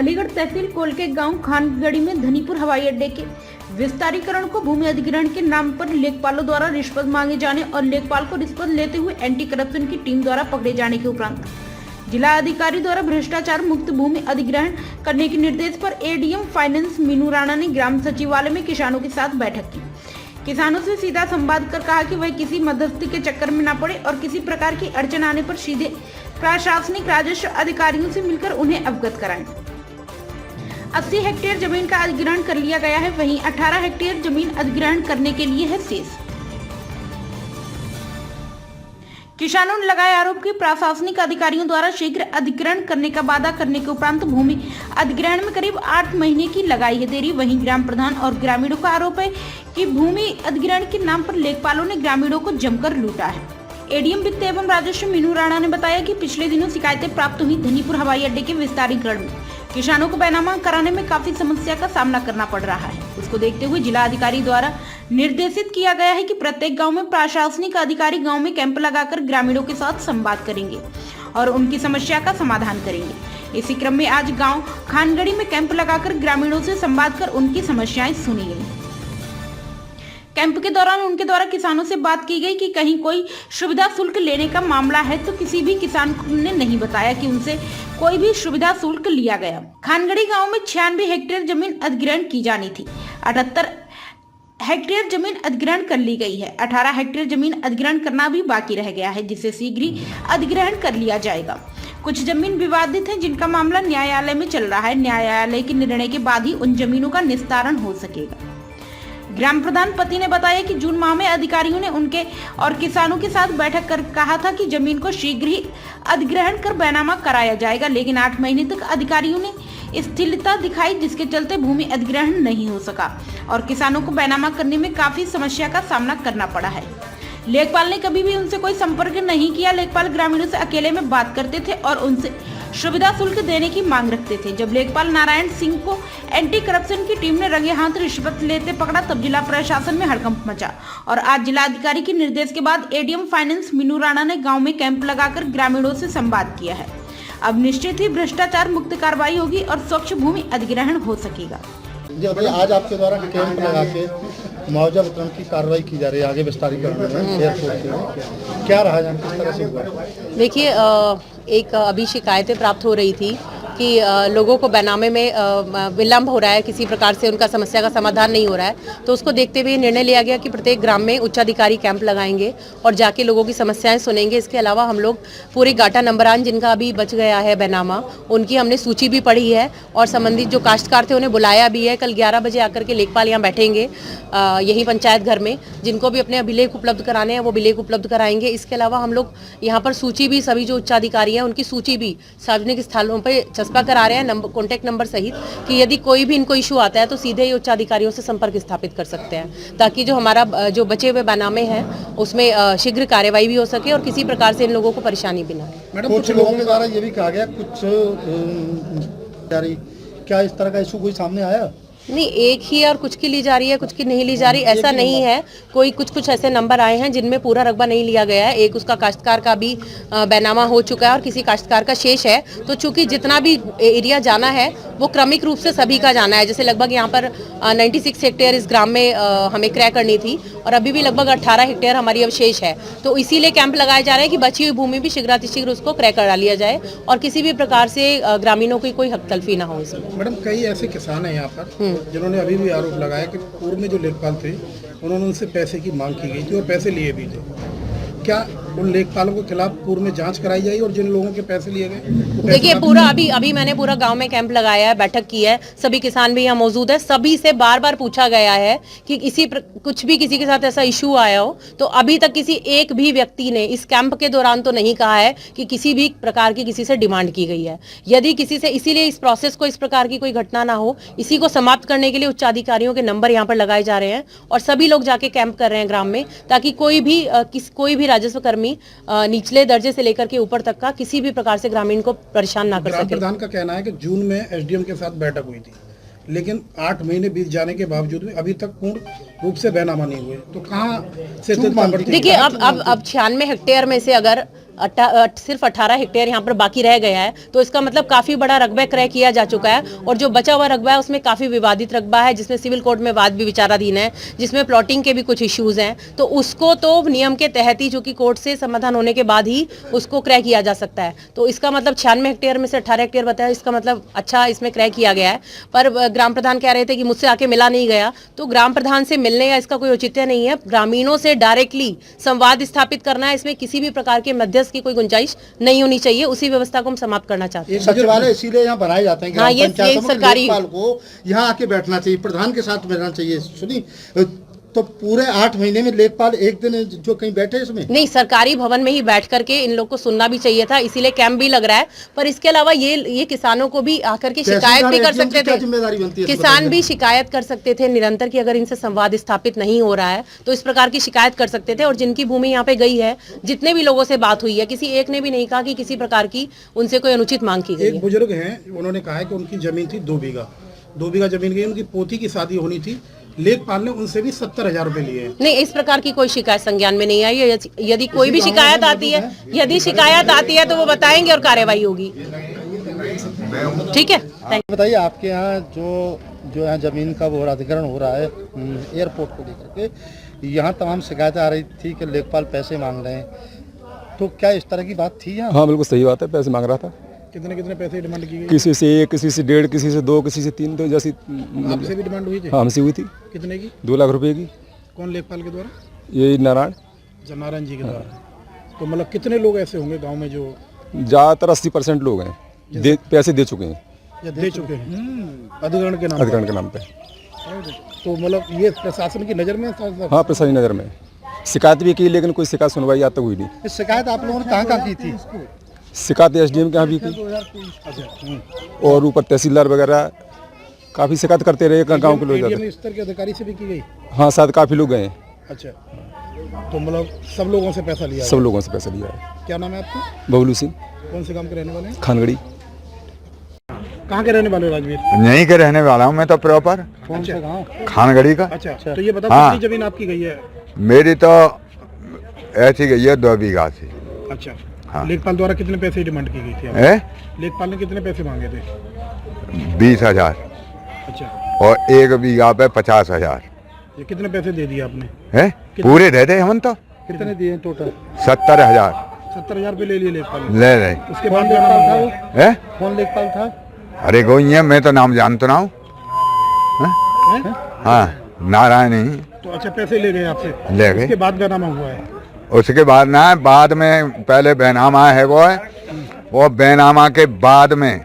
अलीगढ़ तहसील कोल के गांव खानगढ़ी में धनीपुर हवाई अड्डे के विस्तारीकरण को भूमि अधिग्रहण के नाम पर लेखपालों द्वारा रिश्वत मांगे जाने और लेखपाल को रिश्वत लेते हुए एंटी करप्शन की टीम द्वारा पकड़े जाने के उपरांत जिला अधिकारी द्वारा भ्रष्टाचार मुक्त भूमि अधिग्रहण करने के निर्देश पर एडीएम फाइनेंस मीनू राणा ने ग्राम सचिवालय में किसानों के साथ बैठक की। किसानों से सीधा संवाद कर कहा कि वह किसी मध्यस्थी के चक्कर में न पड़े और किसी प्रकार की अड़चन आने पर सीधे प्रशासनिक राजस्व अधिकारियों से मिलकर उन्हें अवगत कराएं। 80 हेक्टेयर जमीन का अधिग्रहण कर लिया गया है, वहीं 18 हेक्टेयर जमीन अधिग्रहण करने के लिए है शेष। किसानों ने लगाया आरोप कि प्रशासनिक अधिकारियों द्वारा शीघ्र अधिग्रहण करने का वादा करने के उपरांत भूमि अधिग्रहण में करीब 8 महीने की लगाई है देरी। वहीं ग्राम प्रधान और ग्रामीणों का आरोप है कि भूमि अधिग्रहण के नाम पर लेखपालों ने ग्रामीणों को जमकर लूटा है। एडीएम वित्त एवं राजस्व मीनू राणा ने बताया कि पिछले दिनों शिकायतें प्राप्त हुई धनीपुर हवाई अड्डे के विस्तारीकरण में किसानों को बैनामा कराने में काफी समस्या का सामना करना पड़ रहा है। इसको देखते हुए जिला अधिकारी द्वारा निर्देशित किया गया है कि प्रत्येक गांव में प्रशासनिक अधिकारी गांव में कैंप लगाकर ग्रामीणों के साथ संवाद करेंगे और उनकी समस्या का समाधान करेंगे। इसी क्रम में आज गांव खानगढ़ी में कैंप लगाकर ग्रामीणों से संवाद कर उनकी समस्याएं सुनी गई। कैंप के दौरान उनके द्वारा किसानों से बात की गई कि कहीं कोई सुविधा शुल्क लेने का मामला है तो किसी भी किसान ने नहीं बताया कि उनसे कोई भी सुविधा शुल्क लिया गया। खानगढ़ी गांव में 96 हेक्टेयर जमीन अधिग्रहण की जानी थी, 78 हेक्टेयर जमीन अधिग्रहण कर ली गई है, 18 हेक्टेयर जमीन अधिग्रहण करना भी बाकी रह गया है, जिसे शीघ्र ही अधिग्रहण कर लिया जाएगा। कुछ जमीन विवादित है जिनका मामला न्यायालय में चल रहा है। न्यायालय के निर्णय के बाद ही उन जमीनों का निस्तारण हो सकेगा। ग्राम प्रधान पति ने बताया कि जून माह में अधिकारियों ने उनके और किसानों के साथ बैठक कर कहा था कि जमीन को शीघ्र ही अधिग्रहण कर बैनामा कराया जाएगा, लेकिन 8 महीने तक अधिकारियों ने स्थिरता दिखाई, जिसके चलते भूमि अधिग्रहण नहीं हो सका और किसानों को बैनामा करने में काफी समस्या का सामना करना पड़ा है। लेखपाल ने कभी भी उनसे कोई संपर्क नहीं किया। लेखपाल ग्रामीणों से अकेले में बात करते थे और उनसे सुविधा शुल्क देने की मांग रखते थे। जब लेखपाल नारायण सिंह को एंटी करप्शन की टीम ने रंगे हाथ रिश्वत लेते पकड़ा तब जिला प्रशासन में हड़कंप मचा और आज जिला अधिकारी के निर्देश के बाद एडीएम फाइनेंस मीनू राणा ने गांव में कैंप लगाकर ग्रामीणों से संवाद किया है। अब निश्चित ही भ्रष्टाचार मुक्त कार्रवाई होगी और स्वच्छ भूमि अधिग्रहण हो सकेगा। आज आपके द्वारा कैंप लगा के मुआवजा वितरण की कार्रवाई की जा रही है आगे विस्तारीकरण में एयरपोर्ट के, क्या रहा है, किस तरह से हुआ? देखिए, एक अभी शिकायतें प्राप्त हो रही थी कि लोगों को बैनामे में विलंब हो रहा है, किसी प्रकार से उनका समस्या का समाधान नहीं हो रहा है, तो उसको देखते हुए निर्णय लिया गया कि प्रत्येक ग्राम में उच्चाधिकारी कैंप लगाएंगे और जाके लोगों की समस्याएं सुनेंगे। इसके अलावा हम लोग पूरे गाटा नंबरान जिनका अभी बच गया है बैनामा, उनकी हमने सूची भी पढ़ी है और संबंधित जो काश्तकार थे उन्हें बुलाया भी है। कल 11 बजे आकर के लेखपाल यहाँ बैठेंगे यही पंचायत घर में, जिनको भी अपने अभिलेख उपलब्ध कराने हैं वो अभिलेख उपलब्ध कराएंगे। इसके अलावा हम लोग यहाँ पर सूची भी, सभी जो उच्चाधिकारी हैं उनकी सूची भी सार्वजनिक स्थलों पर चस्पा करा रहे हैं, कॉन्टैक्ट नंबर सहित, कि यदि कोई भी इनको इशू आता है तो सीधे ही उच्चाधिकारियों से संपर्क स्थापित कर सकते हैं, ताकि जो हमारा जो बचे हुए बैनामे हैं उसमें शीघ्र कार्यवाही भी हो सके और किसी प्रकार से इन लोगों को परेशानी भी ना हो। मैडम, कुछ लोगों के द्वारा ये भी कहा गया कुछ क्या इस तरह का इशू कोई सामने आया? नहीं, एक ही है और कुछ की ली जा रही है, कुछ की नहीं ली जा रही, ऐसा नहीं है। कोई कुछ ऐसे नंबर आए हैं जिनमें पूरा रकबा नहीं लिया गया है। एक उसका काश्तकार का भी बैनामा हो चुका है और किसी काश्तकार का शेष है। तो चूंकि जितना भी एरिया जाना है वो क्रमिक रूप से सभी का जाना है। जैसे लगभग यहाँ पर 96 हेक्टेयर इस ग्राम में हमें क्रय करनी थी और अभी भी लगभग 18 हेक्टेयर हमारी अवशेष है। तो इसीलिए कैंप लगाए जा रहे हैं कि बची हुई भूमि भी शीघ्रातिशीघ्र उसको क्रय करा लिया जाए और किसी भी प्रकार से ग्रामीणों की कोई हक तलफी ना हो इसमें। मैडम, कई ऐसे किसान हैं यहाँ पर जिन्होंने अभी भी आरोप लगाया कि पूर्व में जो लेखपाल थे उन्होंने उनसे पैसे की मांग की गई थी और पैसे लिए भी थे। क्या उन लेखपालों के खिलाफ पूर्व में जांच कराई जाएगी और जिन लोगों के पैसे लिए गए? देखिए, पूरा अभी मैंने पूरा गांव में कैंप लगाया है, बैठक की है, सभी किसान भी यहाँ मौजूद है। सभी से बार बार पूछा गया है कि कुछ भी किसी के साथ ऐसा इशू आया हो तो अभी तक किसी एक भी व्यक्ति ने इस कैंप के दौरान तो नहीं कहा है कि किसी भी प्रकार की किसी से डिमांड की गई है। यदि किसी से, इसीलिए इस प्रोसेस को, इस प्रकार की कोई घटना ना हो, इसी को समाप्त करने के लिए उच्चाधिकारियों के नंबर यहाँ पर लगाए जा रहे हैं और सभी लोग जाके कैंप कर रहे हैं ग्राम में, ताकि कोई भी राजस्व कर्मी निचले दर्जे से लेकर के ऊपर तक का किसी भी प्रकार से ग्रामीण को परेशान ना कर सके। ग्राम प्रधान का कहना है कि जून में एसडीएम के साथ बैठक हुई थी, लेकिन 8 महीने बीत जाने के बावजूद भी अभी तक पूर्ण रूप से बैनामा नहीं हुए, तो कहाँ से? देखिए, अब 96 हेक्टेयर में से अगर सिर्फ 18 हेक्टेयर यहाँ पर बाकी रह गया है, तो इसका मतलब काफी बड़ा रकबा क्रय किया जा चुका है। और जो बचा हुआ रकबा है उसमें काफी विवादित रकबा है, जिसमें सिविल कोर्ट में वाद भी विचाराधीन है, जिसमें प्लॉटिंग के भी कुछ इश्यूज हैं। तो उसको तो नियम के तहत ही, चूंकि कोर्ट से समाधान होने के बाद ही उसको क्रय किया जा सकता है। तो इसका मतलब 96 हेक्टेयर में से 18 हेक्टेयर बताया, इसका मतलब अच्छा इसमें क्रय किया गया है। पर ग्राम प्रधान कह रहे थे कि मुझसे आके मिला नहीं गया, तो ग्राम प्रधान से मिलने या इसका कोई औचित्य नहीं है। ग्रामीणों से डायरेक्टली संवाद स्थापित करना है, इसमें किसी भी प्रकार के मध्यस्थ की कोई गुंजाइश नहीं होनी चाहिए। उसी व्यवस्था को हम समाप्त करना चाहते हैं। सचिवालय इसीलिए यहाँ बनाए जाते हैं, हाँ, ये पंचायतों में सरकारी लेखपाल को यहाँ आके बैठना चाहिए, प्रधान के साथ बैठना चाहिए। सुनी, तो पूरे 8 महीने में लेखपाल एक दिन जो कहीं बैठे इसमें नहीं, सरकारी भवन में ही बैठ करके इन लोग को सुनना भी चाहिए था, इसीलिए कैंप भी लग रहा है। पर इसके अलावा ये किसानों को भी आकर के शिकायत भी कर सकते थे, जिम्मेदारी बनती है किसान भी शिकायत कर सकते थे निरंतर कि अगर इनसे संवाद स्थापित नहीं हो रहा है तो इस प्रकार की शिकायत कर सकते थे। और जिनकी भूमि यहाँ पे गई है, जितने भी लोगों से बात हुई है, किसी एक ने भी नहीं कहा कि किसी प्रकार की उनसे कोई अनुचित मांग की गई एक है। बुजुर्ग हैं, उन्होंने कहा है कि उनकी जमीन थी 2 बीघा जमीन गई, उनकी पोती की शादी होनी थी, लेखपाल ने उनसे भी 70,000 रुपए लिए हैं। नहीं, इस प्रकार की कोई शिकायत संज्ञान में नहीं आई है। यदि कोई भी शिकायत आती है, तो वो बताएंगे और कार्रवाई होगी। ठीक है, थैंक यू। बताइए, आपके यहाँ जो यहाँ जमीन का वो अधिग्रहण हो रहा है एयरपोर्ट को लेकर के, यहाँ तमाम शिकायतें आ रही थी कि लेखपाल पैसे मांग रहे हैं, तो क्या इस तरह की बात थी यहाँ? हाँ, बिल्कुल सही बात है, पैसे मांग रहा था। कितने पैसे डिमांड की गई? किसी से 1, किसी से 1.5, किसी से 2, किसी से 3, तो जैसी आपसे भी डिमांड हुई थी? हाँ, हमसे हुई थी। कितने की? 2 लाख रुपए की। कौन लेखपाल के द्वारा? ये नारायण जी के द्वारा। तो मतलब कितने लोग ऐसे होंगे गांव में जो ज़्यादातर 80% लोग हैं पैसे दे चुके हैं, या दे चुके हैं अधिग्रहण के नाम पे। तो मतलब ये प्रशासन की नज़र में? हाँ, प्रशासन नज़र में शिकायत भी की, लेकिन कोई शिकायत सुनवाई आज तक हुई नहीं। इस शिकायत आप लोगों ने कहाँ की थी? शिकायत SDM के यहाँ भी की, और ऊपर तहसीलदार वगैरह काफ़ी शिकायत करते रहे गाँव के लोग। इस स्तर के अधिकारी से भी की गई? हाँ, शायद काफ़ी लोग गए। अच्छा, तो मतलब सब लोगों से पैसा लिया? सब लोगों से पैसा लिया है। क्या नाम है आपका? बबलू सिंह। कौन से गांव के रहने वाले हैं? खानगड़ी। कहाँ के रहने वाले हो राजवीर? यहीं के रहने वाला हूँ मैं तो प्रॉपर। कौन सा गाँव? खानगड़ी का। अच्छा, तो ये बताओ हाँ। कितनी जमीन आपकी गई है? मेरी तो ऐसी गई है 2 बीघा से। अच्छा, हाँ। लेखपाल द्वारा कितने पैसे डिमांड की गई थी? है लेखपाल ने कितने पैसे मांगे थे? 20,000 अच्छा, और 1 बीघा पे 50,000 ये कितने पैसे दे दिए आपने? है। पूरे दे दे हम तो। कितने दिए टोटल? 70,000 70,000 रुपये ले लिए लेखपाल ने। ले रहे उसके बाद क्या नाम हुआ? है। कौन लेखपाल था? अरे कोई है, मैं तो नाम जानता ना हूँ। हाँ, नारायण ही। तो अच्छा, पैसे ले गए आपसे? ले गए। उसके बाद बैनामा हुआ है? उसके बाद ना, बाद में पहले बैनामा है वो बैनामा के बाद में,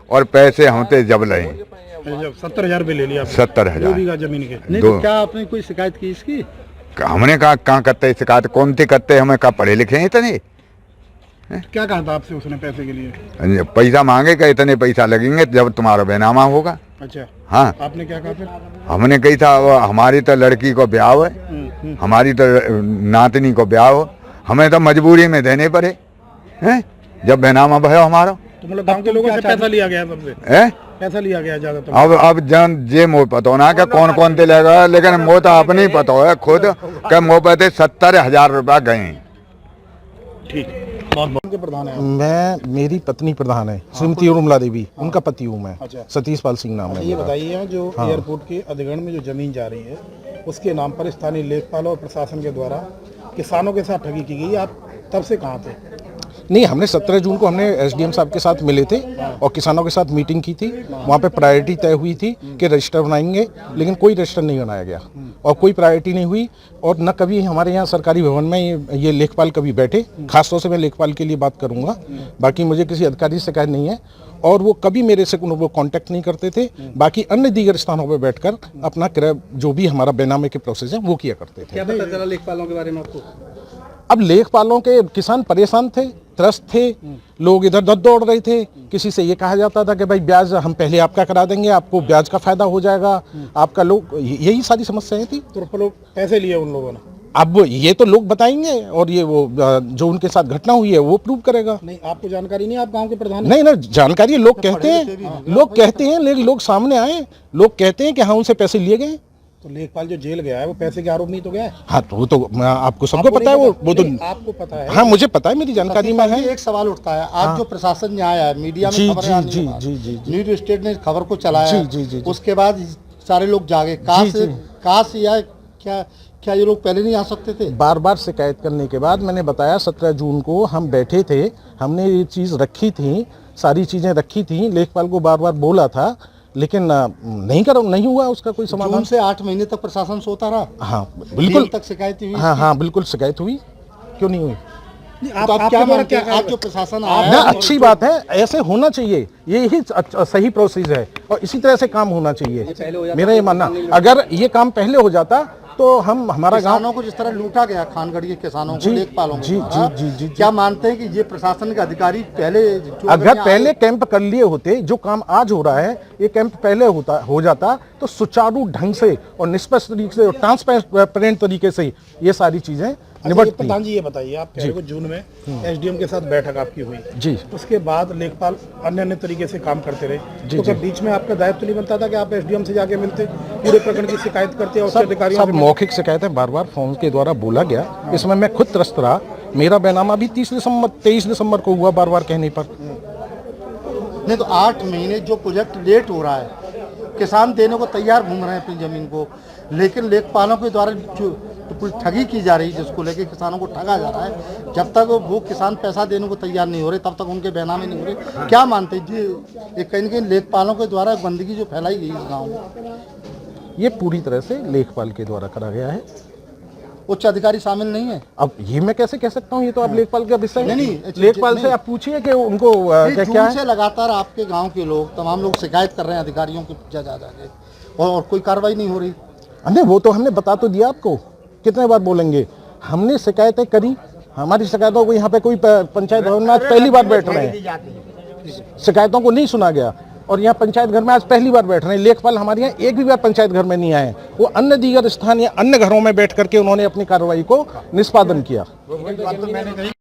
और पैसे होते जब लगे। जब 70,000 रुपये ले लिया आपने? 70,000 2 बीघा जमीन के। नहीं, तो क्या आपने कोई शिकायत की इसकी? हमने कहा कहाँ करते शिकायत, कौन सी करते, हमें कहा पढ़े लिखे हैं इतने। क्या कहा था आपसे उसने पैसे के लिए? पैसा मांगेगा, इतने पैसा लगेंगे जब तुम्हारा बैनामा होगा। अच्छा, हाँ, आपने क्या कहा फिर? हमने कही था वो हमारी तो लड़की को ब्याह है, हमारी तो नातनी को ब्याह हो, हमें तो मजबूरी में देने पड़े हैं जब बैनामा भयो हमारा। तो मतलब गांव के लोगों से पैसा लिया गया सबसे? है, पैसा लिया गया ज्यादातर? अब जन जे मोह पता हो ना कि कौन कौन से लेगा, लेकिन मोह तो अपने ही पता है खुद के मोह पे थे 70,000 रुपया गए। ठीक, बहुत के प्रधान है? मेरी पत्नी प्रधान है, श्रीमती उर्मिला देवी, उनका पति हूँ मैं। अच्छा। सतीश पाल सिंह नाम है। ये बताइए, जो एयरपोर्ट के अधिग्रहण में जो जमीन जा रही है, उसके नाम पर स्थानीय लेखपाल और प्रशासन के द्वारा किसानों के साथ ठगी की गई। आप तब से कहाँ थे? नहीं, हमने 17 जून को हमने SDM साहब के साथ मिले थे और किसानों के साथ मीटिंग की थी। वहाँ पे प्रायोरिटी तय हुई थी कि रजिस्टर बनाएंगे, लेकिन कोई रजिस्टर नहीं बनाया गया और कोई प्रायोरिटी नहीं हुई। और न कभी हमारे यहाँ सरकारी भवन में ये लेखपाल कभी बैठे, खासतौर से मैं लेखपाल के लिए बात करूँगा, बाकी मुझे किसी अधिकारी से शिकायत नहीं है। और वो कभी मेरे से वो कांटेक्ट नहीं करते थे। बाकी अन्य दीगर स्थानों पर बैठकर अपना क्रय जो भी हमारा बेनामे के प्रोसेस है वो किया करते थे। क्या पता चला लेखपालों के बारे में आपको? अब लेखपालों के किसान परेशान थे, त्रस्त थे, लोग इधर उधर दौड़ रहे थे। किसी से ये कहा जाता था कि भाई ब्याज हम पहले आपका करा देंगे, आपको ब्याज का फायदा हो जाएगा आपका। लोग यही सारी समस्याएं थी। तो लोग पैसे लिए उन लोगों ने? अब ये तो लोग बताएंगे और ये वो जो उनके साथ घटना हुई है वो प्रूव करेगा। नहीं, आपको जानकारी नहीं? आप गांव के प्रधान? नहीं ना, जानकारी लोग कहते हैं, लेकिन लोग सामने आए, लोग कहते हैं कि हाँ उनसे पैसे लिए गए। तो लेखपाल जो जेल गया है वो पैसे के आरोप में ही तो गया है। हाँ तो वो तो आपको सबको पता है, वो तो आपको पता है। हाँ मुझे पता है, मेरी जानकारी में है। एक सवाल उठता है, आज जो प्रशासन ने आया है, मीडिया में जी, खबरें जी, आने जी, के बाद, जी, जी, जी। न्यूज स्टेट ने खबर को चलाया, जी, जी, जी, जी। उसके बाद सारे लोग जागे, काश या क्या ये लोग पहले नहीं आ सकते थे? बार बार शिकायत करने के बाद मैंने बताया 17 जून को हम बैठे थे, हमने ये चीज़ रखी थी, सारी चीज़ें रखी थी, लेखपाल को बार बार बोला था, लेकिन नहीं हुआ उसका कोई समाधान। जून से 8 महीने तक प्रशासन सोता रहा। हाँ बिल्कुल तक शिकायत हुई। हाँ बिल्कुल शिकायत हुई, क्यों नहीं हुई? तो आप क्या मानते हैं आज जो प्रशासन आया ना, है? अच्छी बात है, ऐसे होना चाहिए, यही सही प्रोसेस है और इसी तरह से काम होना चाहिए, मेरा ये मानना। अगर ये काम पहले हो जाता तो हमारा गांव किसानों को जिस तरह लूटा गया, खानगढ़ के किसानों को, लेखपालों को, जी, क्या मानते हैं कि ये प्रशासन के अधिकारी पहले अगर पहले कैंप कर लिए होते, जो काम आज हो रहा है ये कैंप पहले हो जाता तो सुचारू ढंग से और निष्पक्ष तरीके से और ट्रांसपेरेंट तरीके से ये सारी चीजें निपटती। प्रधान जी ये बताइए, आप कह रहे हो जून में एसडीएम के साथ बैठक आपकी हुई जी, उसके बाद लेखपाल अन्य तरीके से काम करते रहे, तो क्या बीच में आपका दायित्व तो नहीं बनता था कि आप एसडीएम से जाके मिलते, पूरे प्रकरण की शिकायत करते और अधिकारियों सब मौखिक शिकायतें बार बार फोन के द्वारा बोला गया, इसमें मैं खुद त्रस्त रहा, मेरा बैनामा भी 23 दिसंबर को हुआ बार बार कहने पर। नहीं तो 8 महीने जो प्रोजेक्ट लेट हो रहा है, किसान देने को तैयार घूम रहे हैं अपनी जमीन को, लेकिन लेखपालों के द्वारा जो पूरी ठगी की जा रही है, जिसको लेके किसानों को ठगा जा रहा है, जब तक वो किसान पैसा देने को तैयार नहीं हो रहे तब तक उनके बैनामे नहीं हो रहे। क्या मानते हैं जी, ये कहीं न कहीं लेखपालों के द्वारा गंदगी जो फैलाई गई इस गाँव में, ये पूरी तरह से लेखपाल के द्वारा करा गया है, उच्च अधिकारी शामिल नहीं है? अब ये मैं कैसे कह सकता हूँ, ये तो आप लेखपाल का विषय नहीं, लेखपाल से आप पूछिए कि उनको क्या है। से लगातार आपके गांव के लोग, तमाम लोग शिकायत कर रहे हैं अधिकारियों के जाके, और कोई कार्रवाई नहीं हो रही। नहीं, वो तो हमने बता तो दिया आपको, कितने बार बोलेंगे, हमने शिकायतें करी, हमारी शिकायतों को यहाँ पे कोई पंचायत भवन में आज पहली बार बैठ रहे हैं, शिकायतों को नहीं सुना गया, और यहाँ पंचायत घर में आज पहली बार बैठ रहे हैं। लेखपाल हमारे यहाँ एक भी बार पंचायत घर में नहीं आए, वो अन्य दीगर स्थान या अन्य घरों में बैठ करके उन्होंने अपनी कार्रवाई को निष्पादन किया।